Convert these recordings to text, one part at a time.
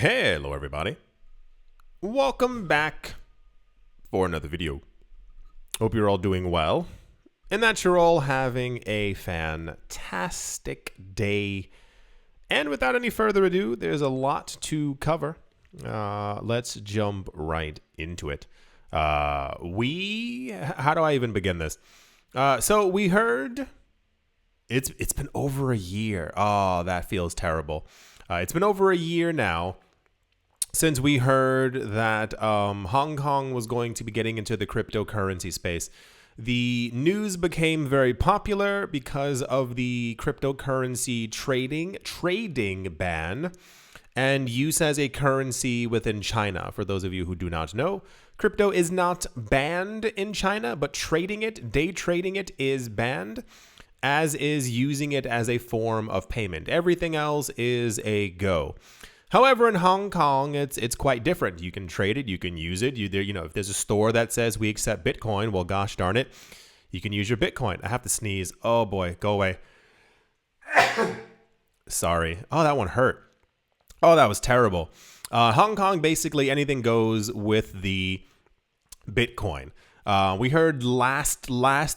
Hello everybody, welcome back for another video. Hope you're all doing well and that you're all having a fantastic day. And without any further ado, there's a lot to cover. Let's jump right into it. How do I even begin this? So we heard it's been over a year. Oh, that feels terrible. It's been over a year now since we heard that Hong Kong was going to be getting into the cryptocurrency space. The news became very popular because of the cryptocurrency trading ban and use as a currency within China. For those of you who do not know, crypto is not banned in China, but day trading it is banned, as is using it as a form of payment. Everything else is a go. However, in Hong Kong, it's quite different. You can trade it, you can use it. If there's a store that says we accept Bitcoin, well, gosh darn it, you can use your Bitcoin. I have to sneeze. Oh boy, go away. Sorry. Oh, that one hurt. Oh, that was terrible. Hong Kong, basically anything goes with the Bitcoin. We heard last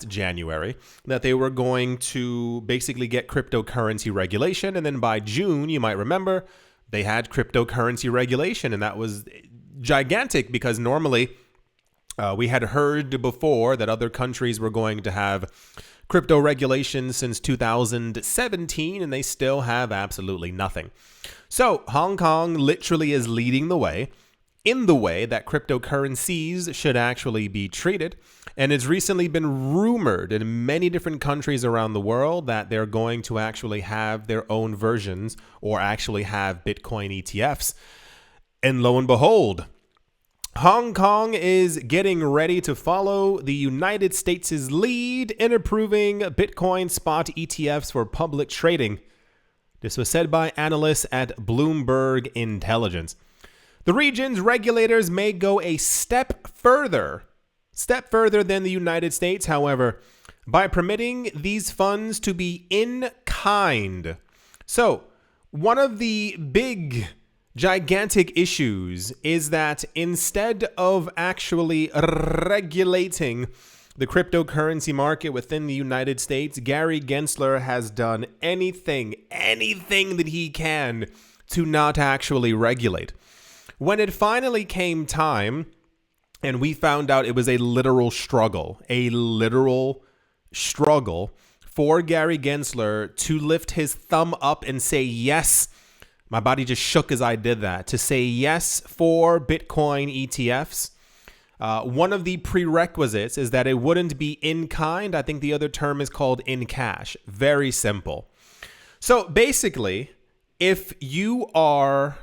January that they were going to basically get cryptocurrency regulation. And then by June, you might remember, they had cryptocurrency regulation. And that was gigantic because normally we had heard before that other countries were going to have crypto regulation since 2017, and they still have absolutely nothing. So Hong Kong literally is leading the way in the way that cryptocurrencies should actually be treated. And it's recently been rumored in many different countries around the world that they're going to actually have their own versions or actually have Bitcoin ETFs. And lo and behold, Hong Kong is getting ready to follow the United States' lead in approving Bitcoin spot ETFs for public trading. This was said by analysts at Bloomberg Intelligence. The region's regulators may go a step further than the United States, however, by permitting these funds to be in kind. So, one of the big, gigantic issues is that instead of actually regulating the cryptocurrency market within the United States, Gary Gensler has done anything that he can to not actually regulate. When it finally came time, and we found out it was a literal struggle for Gary Gensler to lift his thumb up and say yes. My body just shook as I did that. To say yes for Bitcoin ETFs. One of the prerequisites is that it wouldn't be in kind. I think the other term is called in cash. Very simple. So basically, if you are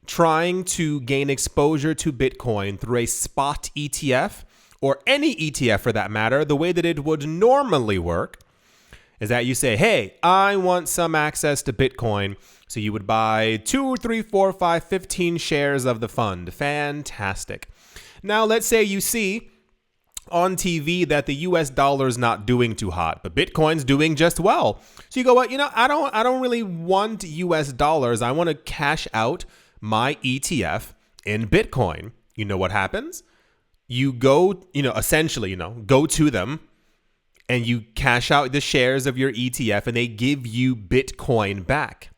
trying to gain exposure to Bitcoin through a spot ETF, or any ETF for that matter, the way that it would normally work is that you say, hey, I want some access to Bitcoin. So you would buy 2, 3, 4, 5, 15 shares of the fund. Fantastic. Now, let's say you see on TV that the US dollar is not doing too hot, but Bitcoin's doing just well. So you go, well, I don't really want US dollars. I want to cash out my ETF in Bitcoin. You know what happens? You go, essentially, go to them and you cash out the shares of your ETF and they give you Bitcoin back.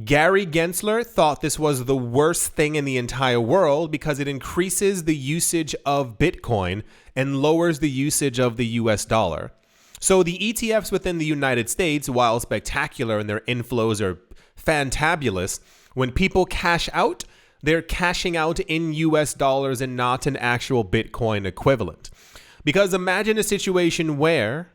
Gary Gensler thought this was the worst thing in the entire world because it increases the usage of Bitcoin and lowers the usage of the US dollar. So the ETFs within the United States, while spectacular and their inflows are fantabulous, when people cash out, they're cashing out in US dollars and not an actual Bitcoin equivalent. Because imagine a situation where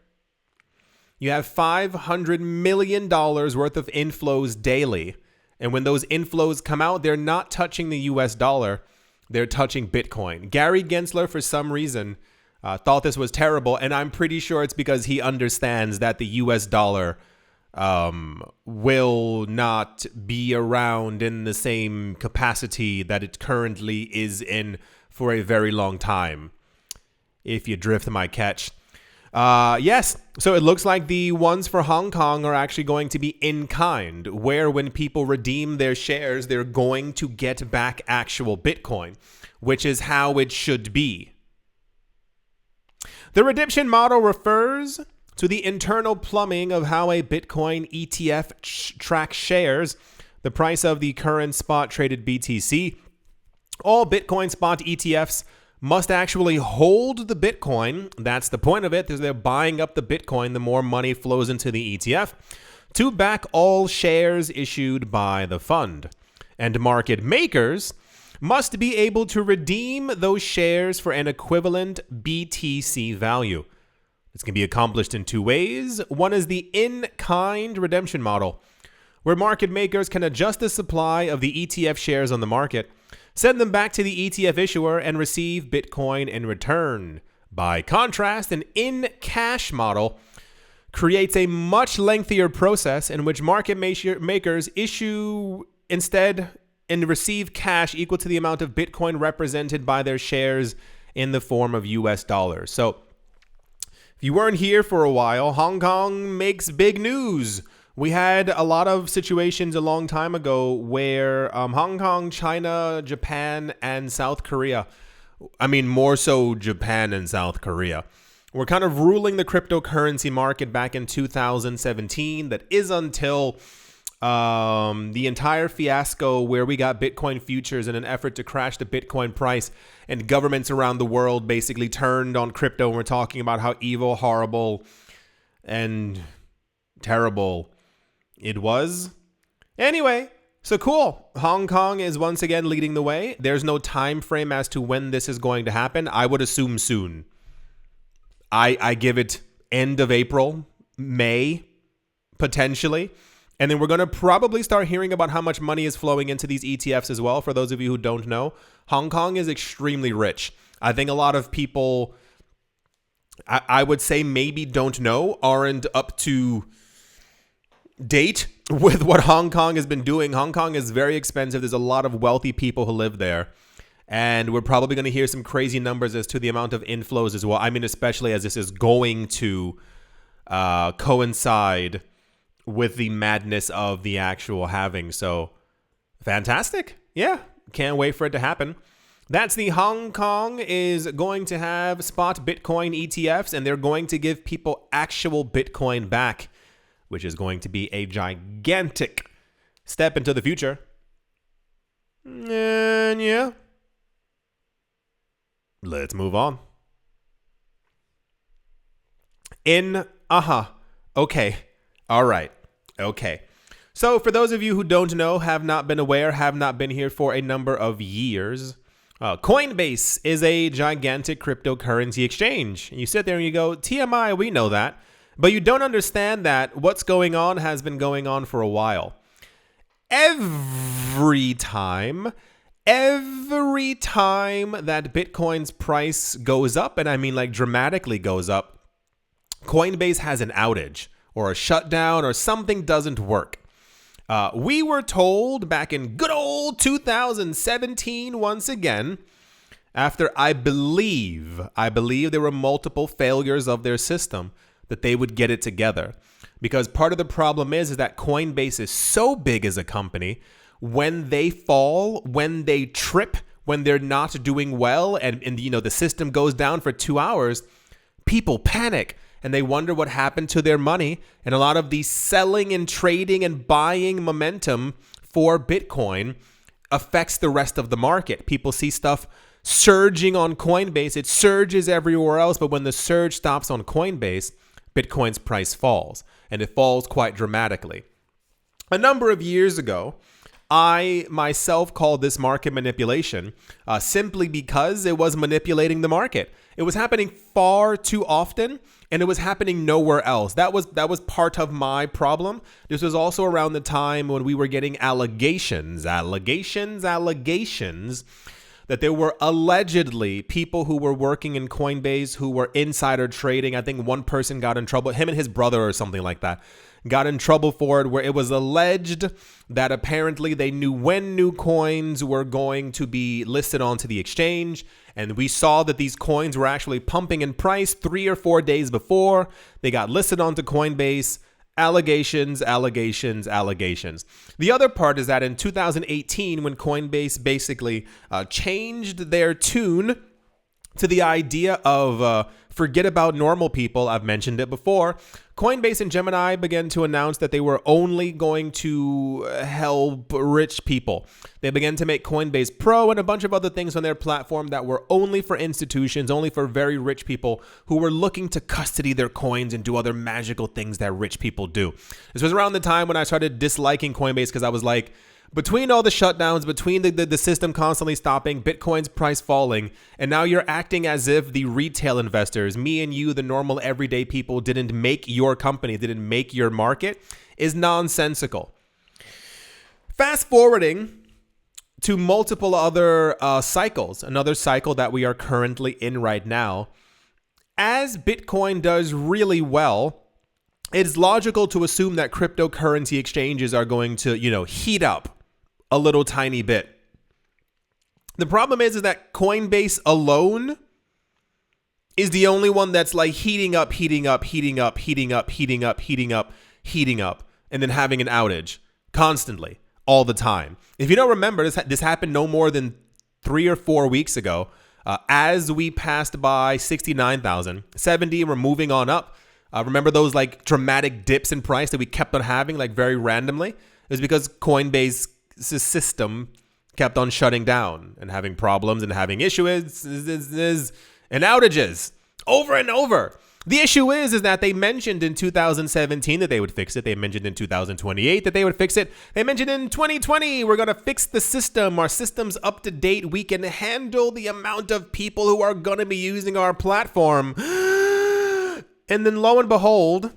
you have $500 million worth of inflows daily. And when those inflows come out, they're not touching the US dollar. They're touching Bitcoin. Gary Gensler, for some reason, thought this was terrible. And I'm pretty sure it's because he understands that the US dollar will not be around in the same capacity that it currently is in for a very long time. If you drift my catch. Yes. So it looks like the ones for Hong Kong are actually going to be in kind, where when people redeem their shares, they're going to get back actual Bitcoin, which is how it should be. The redemption model refers to the internal plumbing of how a Bitcoin ETF tracks shares, the price of the current spot traded BTC. All Bitcoin spot ETFs must actually hold the Bitcoin. That's the point of it, is they're buying up the Bitcoin the more money flows into the ETF to back all shares issued by the fund. And market makers must be able to redeem those shares for an equivalent BTC value. This can be accomplished in two ways. One is the in-kind redemption model, where market makers can adjust the supply of the ETF shares on the market, send them back to the ETF issuer, and receive Bitcoin in return. By contrast, an in-cash model creates a much lengthier process in which market makers issue instead and receive cash equal to the amount of Bitcoin represented by their shares in the form of US dollars. So, if you weren't here for a while, Hong Kong makes big news. We had a lot of situations a long time ago where Hong Kong, China, Japan, and South Korea, more so Japan and South Korea, were kind of ruling the cryptocurrency market back in 2017. That is until the entire fiasco where we got Bitcoin futures in an effort to crash the Bitcoin price, and governments around the world basically turned on crypto and were talking about how evil, horrible, and terrible it was. Anyway, so cool. Hong Kong is once again leading the way. There's no time frame as to when this is going to happen. I would assume soon. I give it end of April, May, potentially. And then we're going to probably start hearing about how much money is flowing into these ETFs as well. For those of you who don't know, Hong Kong is extremely rich. I think a lot of people, I would say maybe don't know, aren't up to date with what Hong Kong has been doing. Hong Kong is very expensive. There's a lot of wealthy people who live there. And we're probably going to hear some crazy numbers as to the amount of inflows as well. Especially as this is going to coincide with the madness of the actual halving. So fantastic. Yeah, can't wait for it to happen. That's the Hong Kong is going to have spot Bitcoin ETFs, and they're going to give people actual Bitcoin back, which is going to be a gigantic step into the future. And yeah, let's move on. Okay. All right. Okay. So for those of you who don't know, have not been aware, have not been here for a number of years, Coinbase is a gigantic cryptocurrency exchange. And you sit there and you go, TMI, we know that. But you don't understand that what's going on has been going on for a while. Every time that Bitcoin's price goes up, and dramatically goes up, Coinbase has an outage or a shutdown or something doesn't work. We were told back in good old 2017, once again, after I believe there were multiple failures of their system, that they would get it together. Because part of the problem is that Coinbase is so big as a company, when they fall, when they trip, when they're not doing well, and the system goes down for 2 hours, people panic. And they wonder what happened to their money. And a lot of the selling and trading and buying momentum for Bitcoin affects the rest of the market. People see stuff surging on Coinbase. It surges everywhere else. But when the surge stops on Coinbase, Bitcoin's price falls. And it falls quite dramatically. A number of years ago, I myself called this market manipulation simply because it was manipulating the market. It was happening far too often, and it was happening nowhere else. That was part of my problem. This was also around the time when we were getting allegations that there were allegedly people who were working in Coinbase who were insider trading. I think one person got in trouble, him and his brother or something like that, got in trouble for it, where it was alleged that apparently they knew when new coins were going to be listed onto the exchange. And we saw that these coins were actually pumping in price 3 or 4 days before they got listed onto Coinbase. Allegations. The other part is that in 2018, when Coinbase basically changed their tune to the idea of forget about normal people, I've mentioned it before, Coinbase and Gemini began to announce that they were only going to help rich people. They began to make Coinbase Pro and a bunch of other things on their platform that were only for institutions, only for very rich people who were looking to custody their coins and do other magical things that rich people do. This was around the time when I started disliking Coinbase because I was like, between all the shutdowns, between the system constantly stopping, Bitcoin's price falling, and now you're acting as if the retail investors, me and you, the normal everyday people, didn't make your company, didn't make your market, is nonsensical. Fast forwarding to multiple other cycles, another cycle that we are currently in right now, as Bitcoin does really well, it's logical to assume that cryptocurrency exchanges are going to, heat up a little tiny bit. The problem is that Coinbase alone is the only one that's like heating up, and then having an outage constantly, all the time. If you don't remember, this happened no more than 3 or 4 weeks ago. As we passed by 69,000, 70, we're moving on up. Remember those like dramatic dips in price that we kept on having like very randomly? It was because Coinbase's system kept on shutting down and having problems and having issues and outages over and over. The issue is that they mentioned in 2017 that they would fix it. They mentioned in 2028 that they would fix it. They mentioned in 2020, we're going to fix the system. Our system's up to date. We can handle the amount of people who are going to be using our platform. And then lo and behold,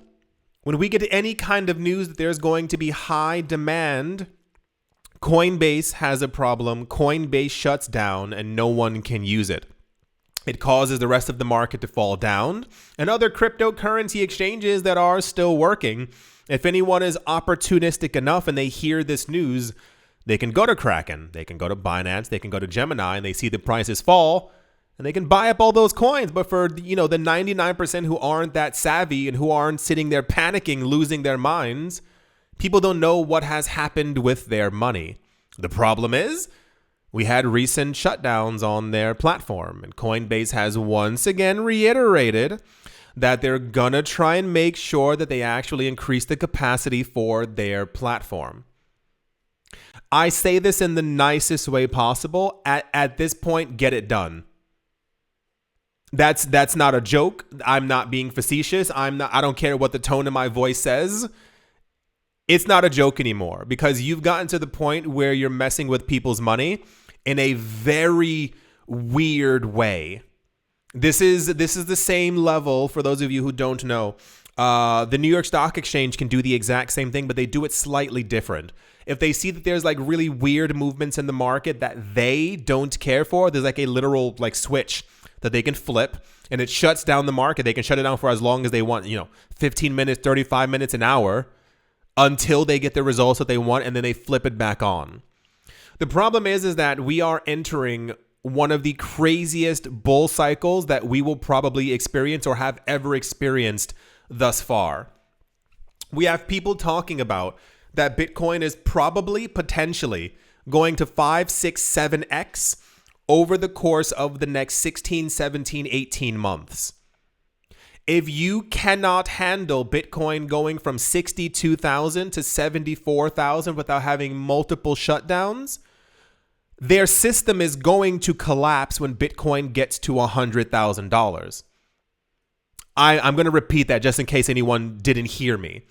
when we get any kind of news that there's going to be high demand, Coinbase has a problem. Coinbase shuts down and no one can use it. It causes the rest of the market to fall down. And other cryptocurrency exchanges that are still working, if anyone is opportunistic enough and they hear this news, they can go to Kraken, they can go to Binance, they can go to Gemini, and they see the prices fall, and they can buy up all those coins. But for the 99% who aren't that savvy and who aren't sitting there panicking, losing their minds, people don't know what has happened with their money. The problem is we had recent shutdowns on their platform, and Coinbase has once again reiterated that they're gonna try and make sure that they actually increase the capacity for their platform. I say this in the nicest way possible. At this point, get it done. That's not a joke. I'm not being facetious. I don't care what the tone of my voice says. It's not a joke anymore, because you've gotten to the point where you're messing with people's money in a very weird way. This is the same level, for those of you who don't know. The New York Stock Exchange can do the exact same thing, but they do it slightly different. If they see that there's like really weird movements in the market that they don't care for, there's like a literal like switch that they can flip, and it shuts down the market. They can shut it down for as long as they want, 15 minutes, 35 minutes, an hour, until they get the results that they want, and then they flip it back on. The problem is that we are entering one of the craziest bull cycles that we will probably experience or have ever experienced thus far. We have people talking about that Bitcoin is probably potentially going to 5, 6, 7x over the course of the next 16, 17, 18 months. If you cannot handle Bitcoin going from 62,000 to 74,000 without having multiple shutdowns, their system is going to collapse when Bitcoin gets to $100,000. I'm going to repeat that just in case anyone didn't hear me.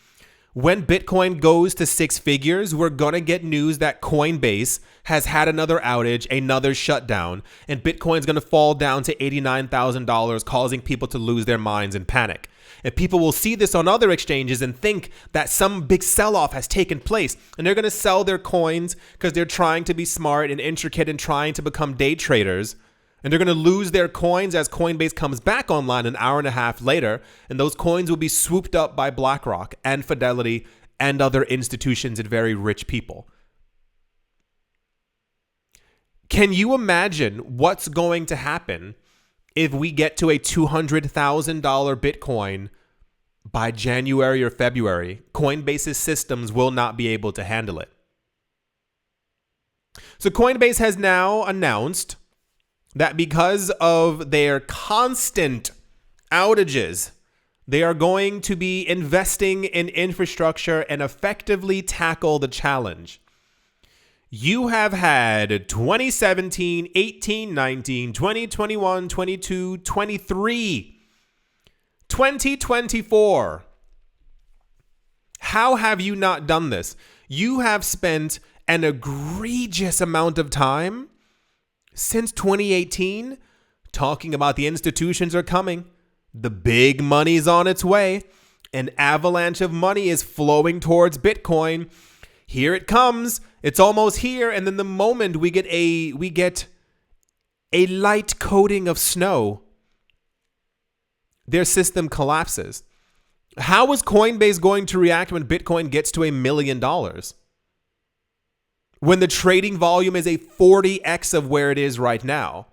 When Bitcoin goes to 6 figures, we're going to get news that Coinbase has had another outage, another shutdown, and Bitcoin's going to fall down to $89,000, causing people to lose their minds and panic. And people will see this on other exchanges and think that some big sell-off has taken place, and they're going to sell their coins because they're trying to be smart and intricate and trying to become day traders. And they're going to lose their coins as Coinbase comes back online an hour and a half later. And those coins will be swooped up by BlackRock and Fidelity and other institutions and very rich people. Can you imagine what's going to happen if we get to a $200,000 Bitcoin by January or February? Coinbase's systems will not be able to handle it. So Coinbase has now announced that because of their constant outages, they are going to be investing in infrastructure and effectively tackle the challenge. You have had 2017, 18, 19, 20, 21, 22, 23, 2024. How have you not done this? You have spent an egregious amount of time since 2018 talking about the institutions are coming. The big money's on its way. An avalanche of money is flowing towards Bitcoin. Here it comes. It's almost here. And then the moment we get a light coating of snow, their system collapses. How is Coinbase going to react when Bitcoin gets to $1 million? When the trading volume is a 40x of where it is right now?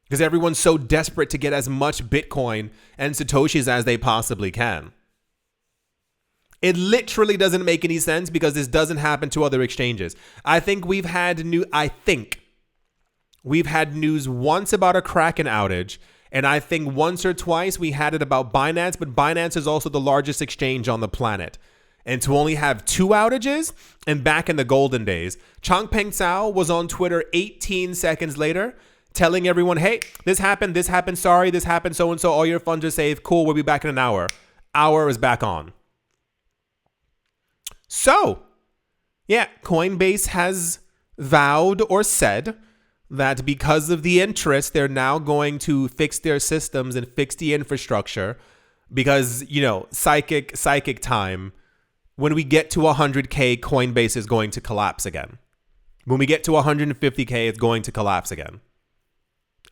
Because everyone's so desperate to get as much Bitcoin and Satoshis as they possibly can. It literally doesn't make any sense because this doesn't happen to other exchanges. I think we've had news once about a Kraken outage, and I think once or twice we had it about Binance, but Binance is also the largest exchange on the planet. And to only have 2 outages, and back in the golden days, Changpeng Zhao was on Twitter 18 seconds later telling everyone, hey, this happened, sorry, this happened, so-and-so, all your funds are safe, cool, we'll be back in an hour. Hour is back on. So, yeah, Coinbase has vowed or said that because of the interest, they're now going to fix their systems and fix the infrastructure because, psychic time. When we get to 100K, Coinbase is going to collapse again. When we get to 150K, it's going to collapse again.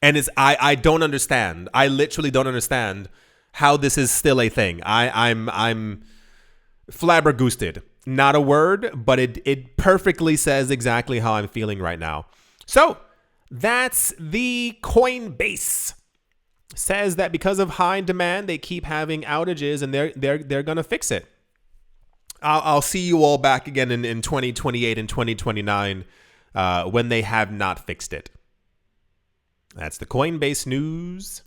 And I don't understand. I literally don't understand how this is still a thing. I'm flabbergasted. Not a word, but it perfectly says exactly how I'm feeling right now. So that's the Coinbase. Says that because of high demand, they keep having outages and they're gonna fix it. I'll see you all back again in 2028 and 2029 when they have not fixed it. That's the Coinbase news.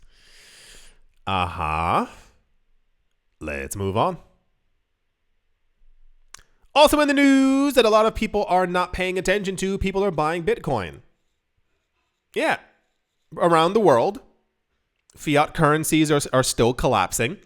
Let's move on. Also in the news that a lot of people are not paying attention to, people are buying Bitcoin. Yeah. Around the world, fiat currencies are still collapsing,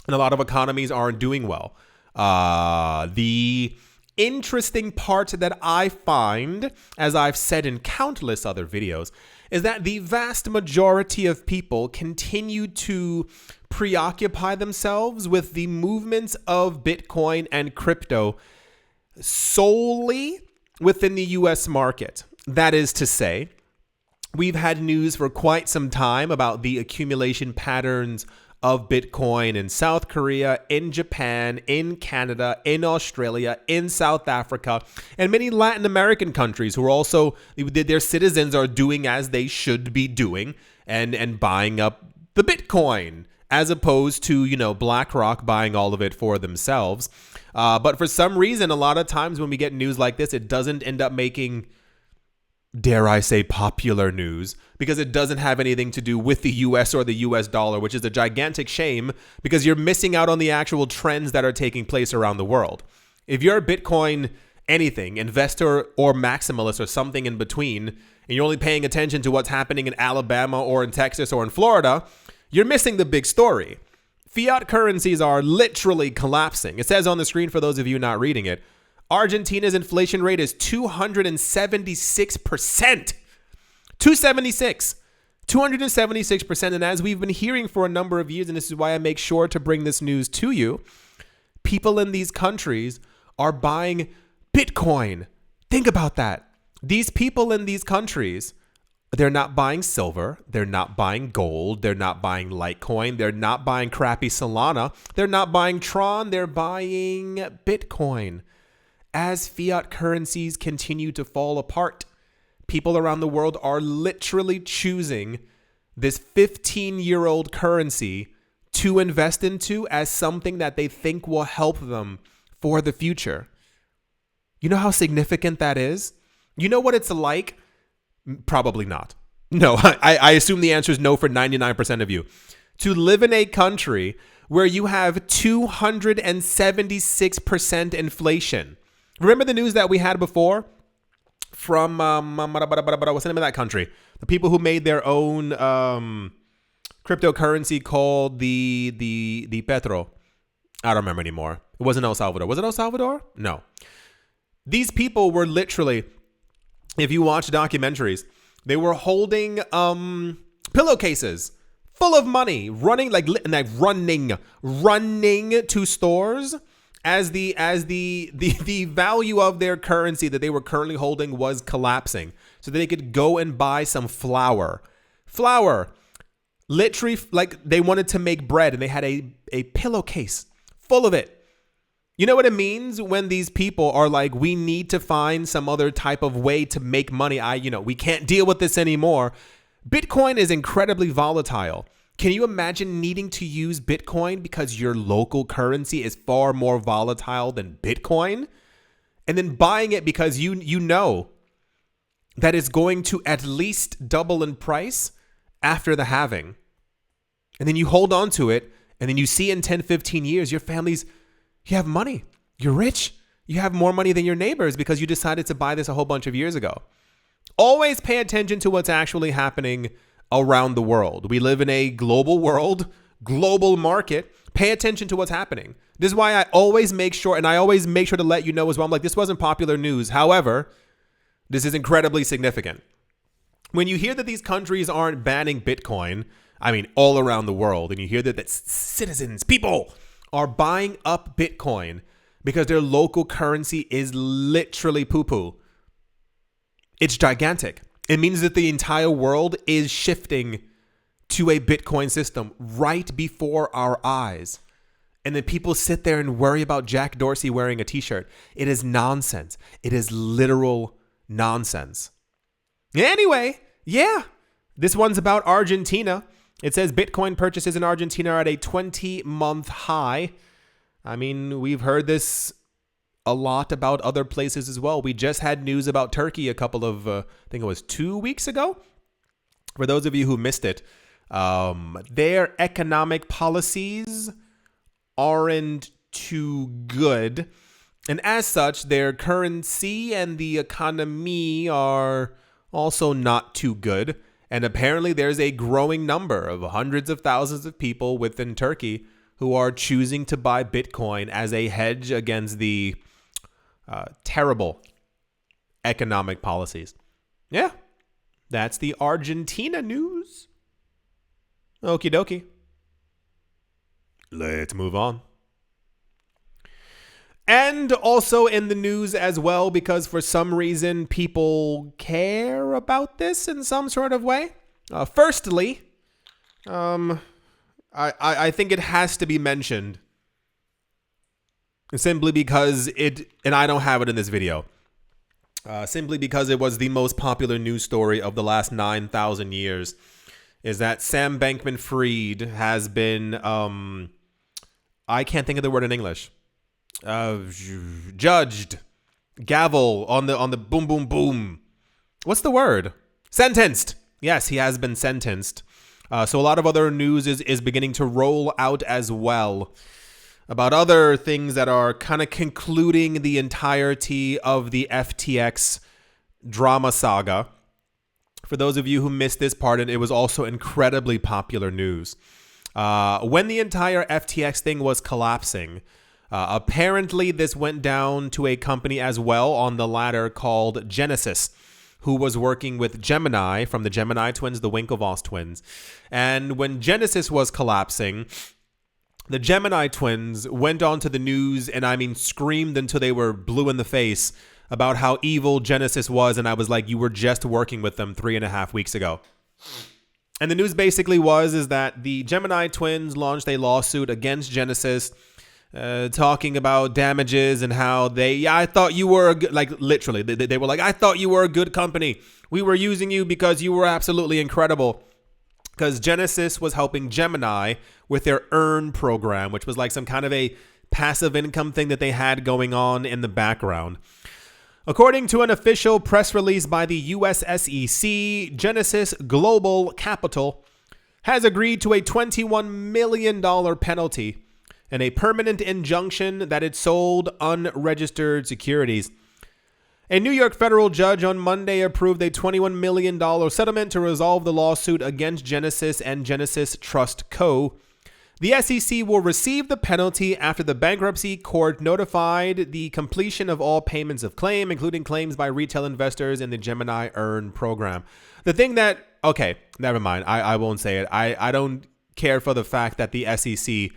and a lot of economies aren't doing well. The interesting part that I find, as I've said in countless other videos, is that the vast majority of people continue to preoccupy themselves with the movements of Bitcoin and crypto solely within the US market. That is to say, we've had news for quite some time about the accumulation patterns of Bitcoin in South Korea, in Japan, in Canada, in Australia, in South Africa, and many Latin American countries who are also, their citizens are doing as they should be doing and buying up the Bitcoin, as opposed to, BlackRock buying all of it for themselves. But for some reason, a lot of times when we get news like this, it doesn't end up making, dare I say, popular news, because it doesn't have anything to do with the US or the US dollar, which is a gigantic shame because you're missing out on the actual trends that are taking place around the world. If you're a Bitcoin anything, investor or maximalist or something in between, and you're only paying attention to what's happening in Alabama or in Texas or in Florida, you're missing the big story. Fiat currencies are literally collapsing. It says on the screen for those of you not reading it, Argentina's inflation rate is 276%. 276%. And as we've been hearing for a number of years, and this is why I make sure to bring this news to you, people in these countries are buying Bitcoin. Think about that. These people in these countries They're not buying silver. They're not buying gold. They're not buying Litecoin. They're not buying crappy Solana. They're not buying Tron. They're buying Bitcoin. As fiat currencies continue to fall apart, people around the world are literally choosing this 15-year-old currency to invest into as something that they think will help them for the future. You know how significant that is? You know what it's like? Probably not. No, I assume the answer is no for 99% of you. To live in a country where you have 276% inflation. Remember the news that we had before from, what's the name of that country? The people who made their own cryptocurrency called the Petro. I don't remember anymore. It wasn't El Salvador. Was it El Salvador? No. These people were literally, if you watch documentaries, they were holding pillowcases full of money, running to stores as the value of their currency that they were currently holding was collapsing, so that they could go and buy some flour. Literally, like they wanted to make bread, and they had a pillowcase full of it. You know what it means when these people are like, we need to find some other type of way to make money. We can't deal with this anymore. Bitcoin is incredibly volatile. Can you imagine needing to use Bitcoin because your local currency is far more volatile than Bitcoin? And then buying it because you know that it's going to at least double in price after the halving. And then you hold on to it, and then you see in 10, 15 years, your family's, you have money. You're rich. You have more money than your neighbors because you decided to buy this a whole bunch of years ago. Always pay attention to what's actually happening around the world. We live in a global world, global market. Pay attention to what's happening. This is why I always make sure, and I always make sure to let you know as well. I'm like, this wasn't popular news. However, this is incredibly significant. When you hear that these countries aren't banning Bitcoin, all around the world, and you hear that citizens, people, are buying up Bitcoin because their local currency is literally poo-poo. It's gigantic. It means that the entire world is shifting to a Bitcoin system right before our eyes. And then people sit there and worry about Jack Dorsey wearing a t-shirt. It is nonsense. It is literal nonsense. Anyway, yeah, this one's about Argentina. It says Bitcoin purchases in Argentina are at a 20-month high. We've heard this a lot about other places as well. We just had news about Turkey a couple of, I think it was 2 weeks ago. For those of you who missed it, their economic policies aren't too good. And as such, their currency and the economy are also not too good. And apparently there's a growing number of hundreds of thousands of people within Turkey who are choosing to buy Bitcoin as a hedge against the terrible economic policies. Yeah, that's the Argentina news. Okie dokie. Let's move on. And also in the news as well, because for some reason people care about this in some sort of way. Firstly, I think it has to be mentioned simply because and I don't have it in this video, simply because it was the most popular news story of the last 9,000 years, is that Sam Bankman-Fried has been, I can't think of the word in English, judged, gavel on the boom, boom, boom. What's the word? Sentenced. Yes, he has been sentenced. So a lot of other news is beginning to roll out as well about other things that are kind of concluding the entirety of the FTX drama saga. For those of you who missed this part, it was also incredibly popular news. When the entire FTX thing was collapsing, apparently this went down to a company as well on the ladder called Genesis, who was working with Gemini from the Gemini twins, the Winklevoss twins. And when Genesis was collapsing, the Gemini twins went onto the news and screamed until they were blue in the face about how evil Genesis was. And I was like, you were just working with them 3.5 weeks ago. And the news basically is that the Gemini twins launched a lawsuit against Genesis, talking about damages and how I thought you were literally, they were like, I thought you were a good company. We were using you because you were absolutely incredible. Because Genesis was helping Gemini with their Earn program, which was like some kind of a passive income thing that they had going on in the background. According to an official press release by the US SEC, Genesis Global Capital has agreed to a $21 million penalty and a permanent injunction that it sold unregistered securities. A New York federal judge on Monday approved a $21 million settlement to resolve the lawsuit against Genesis and Genesis Trust Co. The SEC will receive the penalty after the bankruptcy court notified the completion of all payments of claim, including claims by retail investors in the Gemini Earn program. The thing that, okay, never mind. I won't say it. I don't care for the fact that the SEC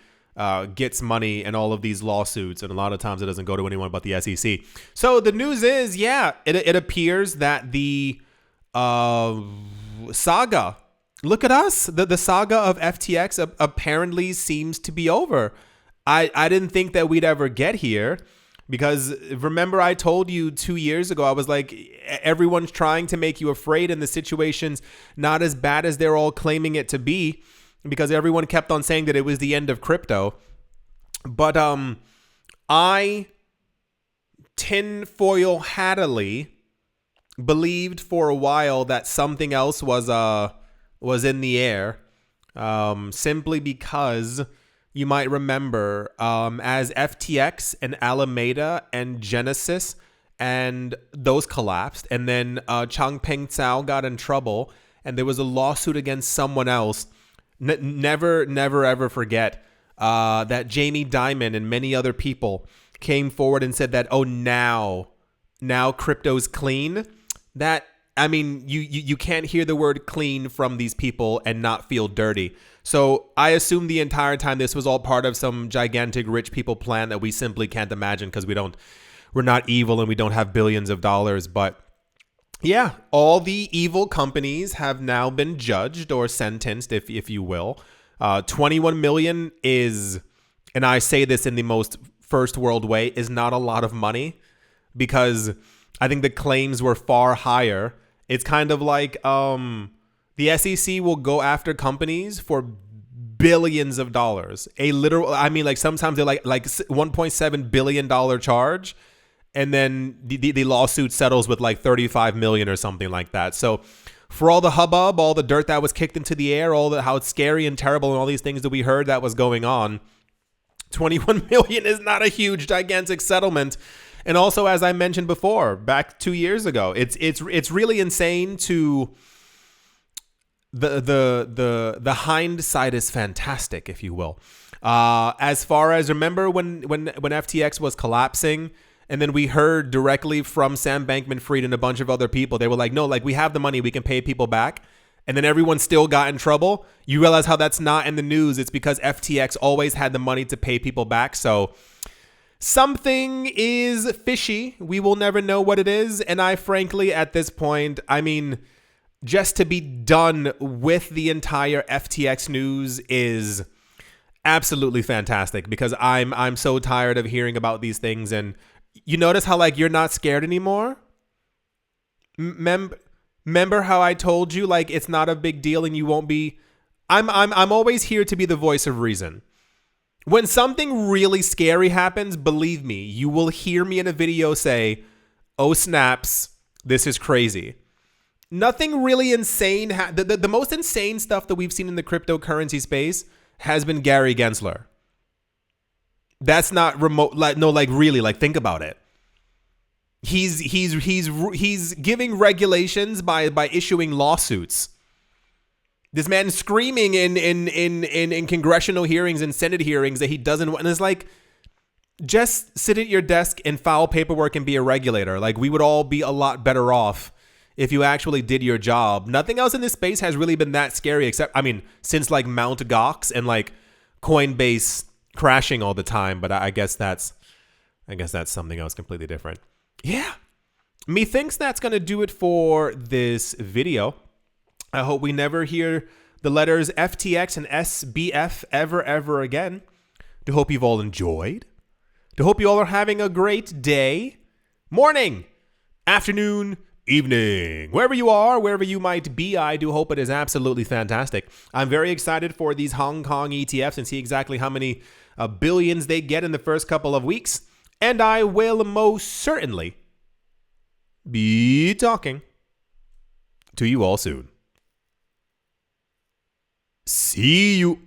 gets money in all of these lawsuits, and a lot of times it doesn't go to anyone but the SEC. So the news is, it appears that the saga, look at us, the saga of FTX apparently seems to be over. I didn't think that we'd ever get here, because remember I told you 2 years ago, I was like, everyone's trying to make you afraid, and the situation's not as bad as they're all claiming it to be, because everyone kept on saying that it was the end of crypto. But I tinfoil hattily believed for a while that something else was in the air, simply because you might remember, as FTX and Alameda and Genesis and those collapsed, and then Changpeng Zhao got in trouble, and there was a lawsuit against someone else. Never ever forget that Jamie Dimon and many other people came forward and said that, oh, now crypto's clean. That, I mean, you can't hear the word clean from these people and not feel dirty. So I assume the entire time this was all part of some gigantic rich people plan that we simply can't imagine, because we're not evil and we don't have billions of dollars. But yeah, all the evil companies have now been judged or sentenced, if you will. 21 million is, and I say this in the most first world way, is not a lot of money, because I think the claims were far higher. It's kind of like the SEC will go after companies for billions of dollars. Sometimes they're like $1.7 billion charge. And then the lawsuit settles with like 35 million or something like that. So for all the hubbub, all the dirt that was kicked into the air, how it's scary and terrible and all these things that we heard that was going on, 21 million is not a huge, gigantic settlement. And also, as I mentioned before, back 2 years ago, it's really insane to the hindsight is fantastic, if you will. As far as, remember when FTX was collapsing, and then we heard directly from Sam Bankman-Fried and a bunch of other people, they were like, no, like, we have the money, we can pay people back. And then everyone still got in trouble. You realize how that's not in the news. It's because FTX always had the money to pay people back. So something is fishy. We will never know what it is. And I frankly, at this point, I mean, just to be done with the entire FTX news is absolutely fantastic, because I'm so tired of hearing about these things. And you notice how, like, you're not scared anymore? Remember how I told you, like, it's not a big deal and you won't be. I'm always here to be the voice of reason. When something really scary happens, believe me, you will hear me in a video say, oh snaps, this is crazy. Nothing really insane. The most insane stuff that we've seen in the cryptocurrency space has been Gary Gensler. That's not remote. Really, think about it. He's giving regulations by issuing lawsuits. This man screaming in congressional hearings and Senate hearings that he doesn't want. And it's like, just sit at your desk and file paperwork and be a regulator. Like, we would all be a lot better off if you actually did your job. Nothing else in this space has really been that scary, except, I mean, since like Mt. Gox and like Coinbase crashing all the time. But I guess that's something else completely different. Yeah. Methinks that's going to do it for this video. I hope we never hear the letters FTX and SBF ever again. Do hope you've all enjoyed. Do hope you all are having a great day, morning, afternoon, evening, wherever you are, wherever you might be. I do hope it is absolutely fantastic. I'm very excited for these Hong Kong ETFs and see exactly how many billions they get in the first couple of weeks. And I will most certainly be talking to you all soon. See you.